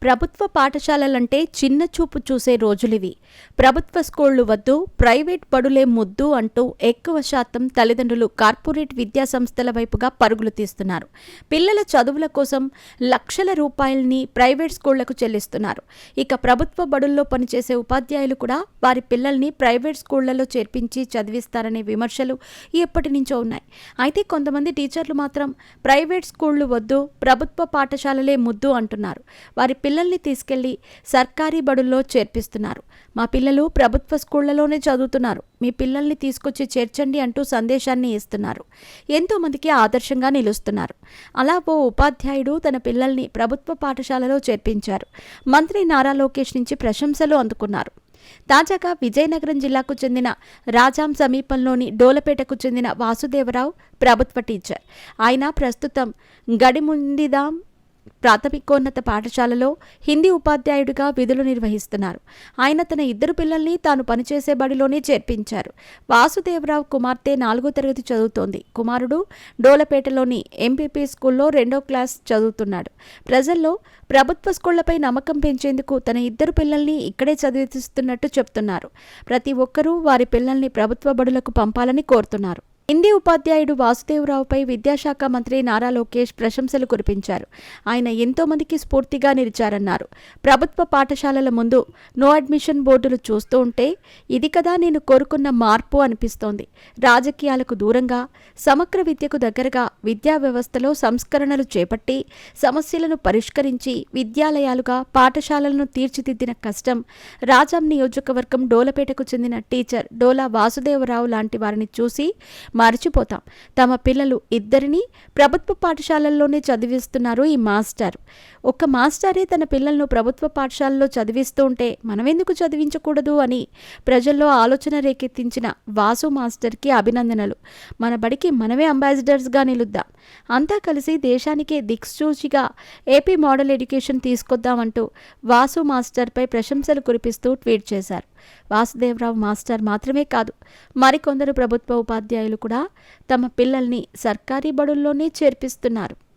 ప్రభుత్వ పాఠశాలలంటే చిన్న చూపు చూసే రోజులివి. ప్రభుత్వ స్కూళ్లు వద్దు, ప్రైవేట్ బడులే ముద్దు అంటూ ఎక్కువ శాతం తల్లిదండ్రులు కార్పొరేట్ విద్యా సంస్థల వైపుగా పరుగులు తీస్తున్నారు. పిల్లల చదువుల కోసం లక్షల రూపాయల్ని ప్రైవేట్ స్కూళ్లకు చెల్లిస్తున్నారు. ఇక ప్రభుత్వ బడుల్లో పనిచేసే ఉపాధ్యాయులు కూడా వారి పిల్లల్ని ప్రైవేట్ స్కూళ్లలో చేర్పించి చదివిస్తారనే విమర్శలు ఎప్పటి నుంచో ఉన్నాయి. అయితే కొంతమంది టీచర్లు మాత్రం ప్రైవేట్ స్కూళ్లు వద్దు, ప్రభుత్వ పాఠశాలలే ముద్దు అంటున్నారు. వారి పిల్లల్ని తీసుకెళ్లి సర్కారీ బడుల్లో చేర్పిస్తున్నారు. మా పిల్లలు ప్రభుత్వ స్కూళ్లలోనే చదువుతున్నారు, మీ పిల్లల్ని తీసుకొచ్చి చేర్చండి అంటూ సందేశాన్ని ఇస్తున్నారు. ఎంతోమందికి ఆదర్శంగా నిలుస్తున్నారు. అలా ఓ ఉపాధ్యాయుడు తన పిల్లల్ని ప్రభుత్వ పాఠశాలలో చేర్పించారు. మంత్రి నారా లోకేష్ నుంచి ప్రశంసలు అందుకున్నారు. తాజాగా విజయనగరం జిల్లాకు చెందిన రాజాం సమీపంలోని డోలపేటకు చెందిన వాసుదేవరావు ప్రభుత్వ టీచర్. ఆయన ప్రస్తుతం గడిముండిదాం ప్రాథమికోన్నత పాఠశాలలో హిందీ ఉపాధ్యాయుడిగా విధులు నిర్వహిస్తున్నారు. ఆయన తన ఇద్దరు పిల్లల్ని తాను పనిచేసే బడిలోనే చేర్పించారు. వాసుదేవరావు కుమార్తె 4వ తరగతి చదువుతోంది. కుమారుడు డోలపేటలోని ఎంపీపీ స్కూల్లో 2వ క్లాస్ చదువుతున్నాడు. ప్రజల్లో ప్రభుత్వ స్కూళ్లపై నమ్మకం పెంచేందుకు తన ఇద్దరు పిల్లల్ని ఇక్కడే చదివిస్తున్నట్టు చెప్తున్నారు. ప్రతి ఒక్కరూ వారి పిల్లల్ని ప్రభుత్వ బడులకు పంపాలని కోరుతున్నారు. హిందీ ఉపాధ్యాయుడు వాసుదేవరావుపై విద్యాశాఖ మంత్రి నారా లోకేష్ ప్రశంసలు కురిపించారు. ఆయన ఎంతో మందికి స్ఫూర్తిగా నిలిచారన్నారు. ప్రభుత్వ పాఠశాలల ముందు నో అడ్మిషన్ బోర్డులు చూస్తూ ఉంటే ఇది కదా నేను కోరుకున్న మార్పు అనిపిస్తోంది. రాజకీయాలకు దూరంగా సమగ్ర విద్యకు దగ్గరగా విద్యా వ్యవస్థలో సంస్కరణలు చేపట్టి సమస్యలను పరిష్కరించి విద్యాలయాలుగా పాఠశాలలను తీర్చిదిద్దిన కష్టం రాజాం నియోజకవర్గం డోలపేటకు చెందిన టీచర్ డోలా వాసుదేవరావు లాంటి వారిని చూసి మర్చిపోతాం. తమ పిల్లలు ఇద్దరిని ప్రభుత్వ పాఠశాలల్లోనే చదివిస్తున్నారు ఈ మాస్టర్. ఒక్క మాస్టరే తన పిల్లలను ప్రభుత్వ పాఠశాలలో చదివిస్తూ ఉంటే మనమెందుకు చదివించకూడదు అని ప్రజల్లో ఆలోచన రేకెత్తించిన వాసు మాస్టర్కి అభినందనలు. మన బడికి మనమే అంబాసిడర్స్గా నిలుద్దాం. అంతా కలిసి దేశానికే దిక్సూచిగా ఏపీ మోడల్ ఎడ్యుకేషన్ తీసుకొద్దామంటూ వాసు మాస్టర్పై ప్రశంసలు కురిపిస్తూ ట్వీట్ చేశారు. వాసుదేవరావు మాస్టర్ మాత్రమే కాదు, మరికొందరు ప్రభుత్వ ఉపాధ్యాయులు కూడా తమ పిల్లల్ని సర్కారీ బడుల్లోనే చేర్పిస్తున్నారు.